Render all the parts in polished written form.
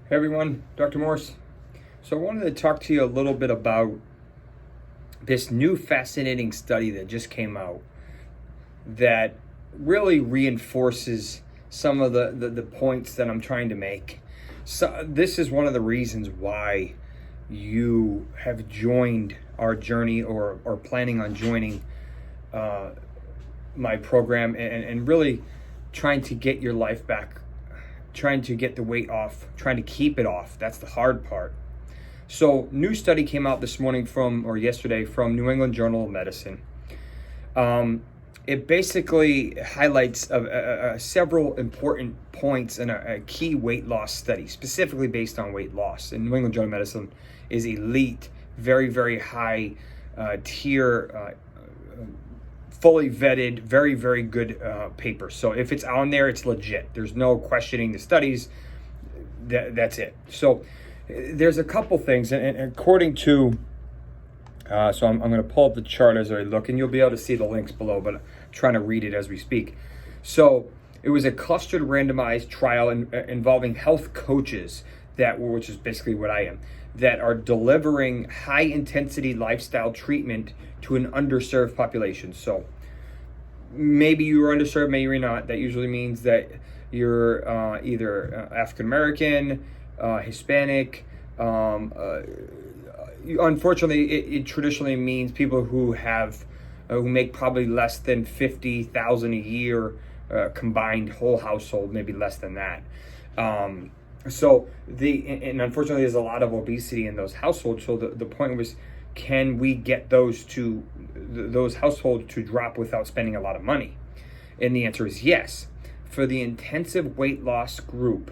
Hey everyone, Dr. Morse. So I wanted to talk to you a little bit about this new fascinating study that just came out that really reinforces some of the points that I'm trying to make. So this is one of the reasons why you have joined our journey or planning on joining my program and really trying to get your life back, trying to get the weight off, trying to keep it off. That's the hard part. So, new study came out this morning yesterday from New England Journal of Medicine. It basically highlights several important points in a key weight loss study, specifically based on weight loss. And New England Journal of Medicine is elite, very, very high tier, fully vetted, very, very good paper. So if it's on there, it's legit. There's no questioning the studies. That's it. So there's a couple things, and according to, so I'm going to pull up the chart as I look, and you'll be able to see the links below, but I'm trying to read it as we speak. So it was a clustered randomized trial involving health coaches which is basically what I am, that are delivering high intensity lifestyle treatment to an underserved population. So maybe you were underserved, maybe you're not. That usually means that you're either African American, Hispanic. Unfortunately, it traditionally means people who make probably less than 50,000 a year combined whole household, maybe less than that. And unfortunately, there's a lot of obesity in those households. So the point was, can we get those households to drop without spending a lot of money? And the answer is yes. For the intensive weight loss group,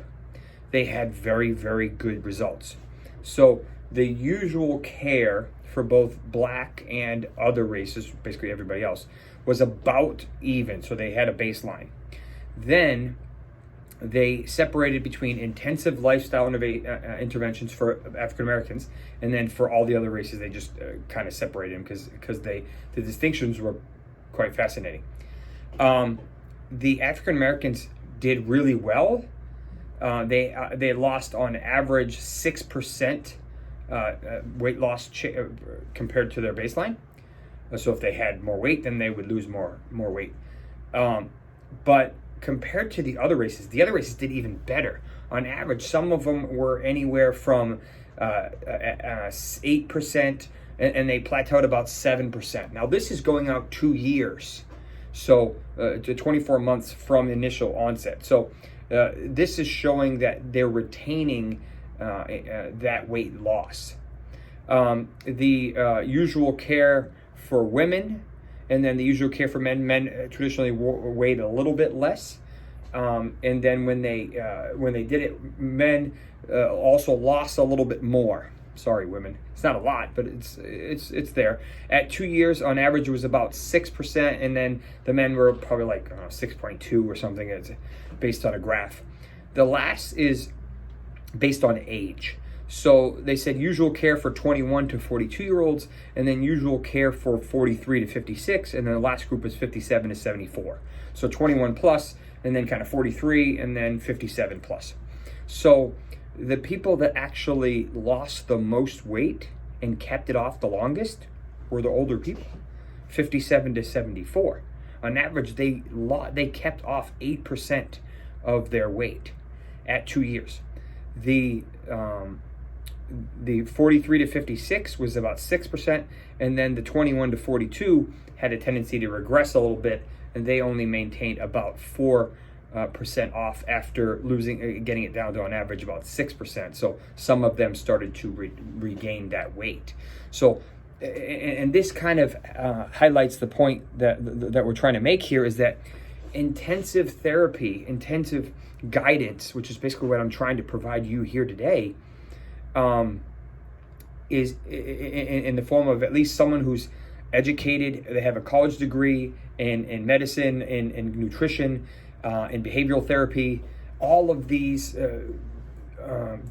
they had very, very good results. So the usual care for both Black and other races, basically everybody else, was about even. So they had a baseline. Then they separated between intensive lifestyle interventions for African Americans, and then for all the other races, they just kind of separated them because the distinctions were quite fascinating. The African Americans did really well. They lost on average 6% weight loss compared to their baseline. So if they had more weight, then they would lose more weight. But compared to the other races did even better. On average, some of them were anywhere from 8%, and they plateaued about 7%. Now, this is going out 2 years, so to 24 months from initial onset. So this is showing that they're retaining that weight loss. The usual care for women, and then the usual care for men traditionally weighed a little bit less. And then when they did it, men also lost a little bit more. Sorry, women. It's not a lot, but it's there. At 2 years, on average, it was about 6%, and then the men were probably like 6.2 or something. It's based on a graph. The last is based on age. So they said usual care for 21 to 42-year-olds, and then usual care for 43 to 56, and then the last group is 57 to 74. So 21 plus, and then kind of 43, and then 57 plus. So the people that actually lost the most weight and kept it off the longest were the older people, 57 to 74. On average, they kept off 8% of their weight at 2 years. The 43 to 56 was about 6%, and then the 21 to 42 had a tendency to regress a little bit, and they only maintained about 4% off after getting it down to on average about 6%. So some of them started to regain that weight. So, and this kind of highlights the point that we're trying to make here, is that intensive therapy, intensive guidance, which is basically what I'm trying to provide you here today, is in the form of at least someone who's educated, they have a college degree in medicine, in nutrition, in behavioral therapy. All of these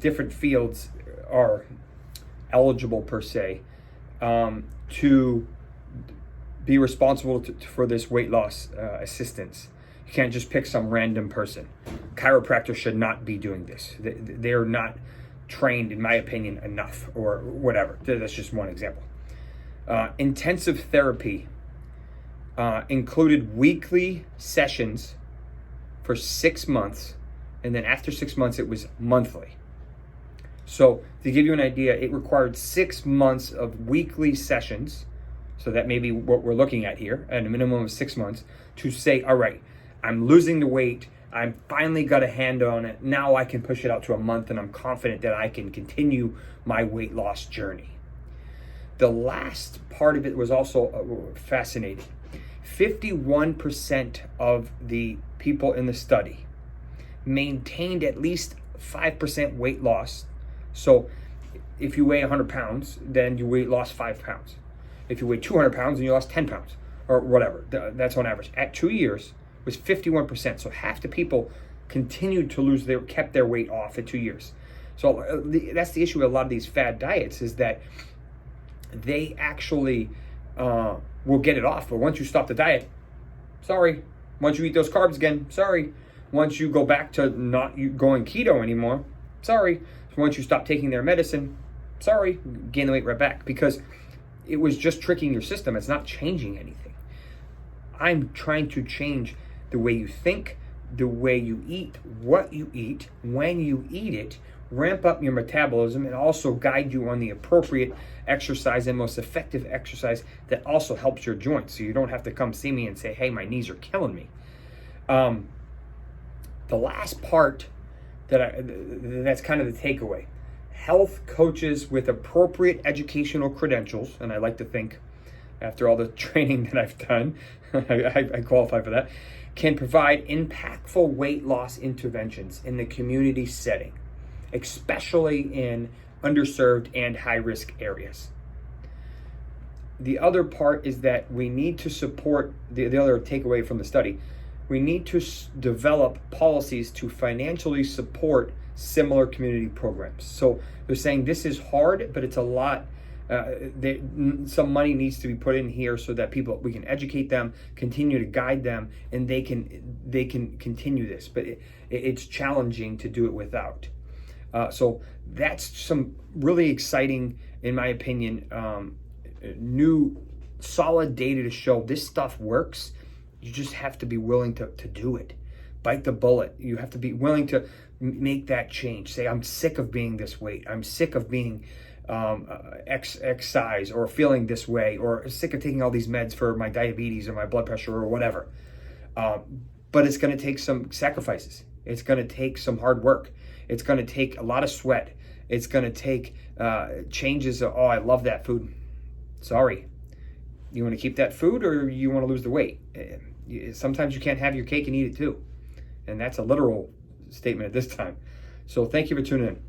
different fields are eligible, per se, to be responsible for this weight loss assistance. You can't just pick some random person. Chiropractors should not be doing this. They're not trained, in my opinion, enough, or whatever. That's just one example. Intensive therapy included weekly sessions for 6 months, and then after 6 months, it was monthly. So to give you an idea, it required 6 months of weekly sessions. So that may be what we're looking at here, at a minimum of 6 months, to say, all right, I'm losing the weight. I'm finally got a hand on it. Now I can push it out to a month, and I'm confident that I can continue my weight loss journey. The last part of it was also fascinating. 51% of the people in the study maintained at least 5% weight loss. So if you weigh 100 pounds, then you lost 5 pounds. If you weigh 200 pounds, then you lost 10 pounds, or whatever. That's on average. At 2 years, it was 51%. So half the people continued to kept their weight off at 2 years. So that's the issue with a lot of these fad diets, is that they actually will get it off. But once you stop the diet, sorry. Once you eat those carbs again, sorry. Once you go back to not going keto anymore, sorry. Once you stop taking their medicine, sorry, gain the weight right back, because it was just tricking your system. It's not changing anything. I'm trying to change the way you think, the way you eat, what you eat, when you eat it, ramp up your metabolism, and also guide you on the appropriate exercise and most effective exercise that also helps your joints, so you don't have to come see me and say, hey, my knees are killing me. The last part that's kind of the takeaway: health coaches with appropriate educational credentials, and I like to think, after all the training that I've done, I qualify for that, can provide impactful weight loss interventions in the community setting, especially in underserved and high-risk areas. The other part is that we need to support, the other takeaway from the study, we need to develop policies to financially support similar community programs. So they're saying this is hard, but it's a lot. Some money needs to be put in here so that we can educate them, continue to guide them, and they can continue this. But it's challenging to do it without. So that's some really exciting, in my opinion, new solid data to show this stuff works. You just have to be willing to do it. Bite the bullet. You have to be willing to make that change. Say, I'm sick of being this weight. I'm sick of being X size, or feeling this way, or sick of taking all these meds for my diabetes or my blood pressure or whatever. But it's going to take some sacrifices. It's going to take some hard work. It's going to take a lot of sweat. It's going to take changes. I love that food. Sorry. You want to keep that food, or you want to lose the weight? Sometimes you can't have your cake and eat it too. And that's a literal statement at this time. So thank you for tuning in.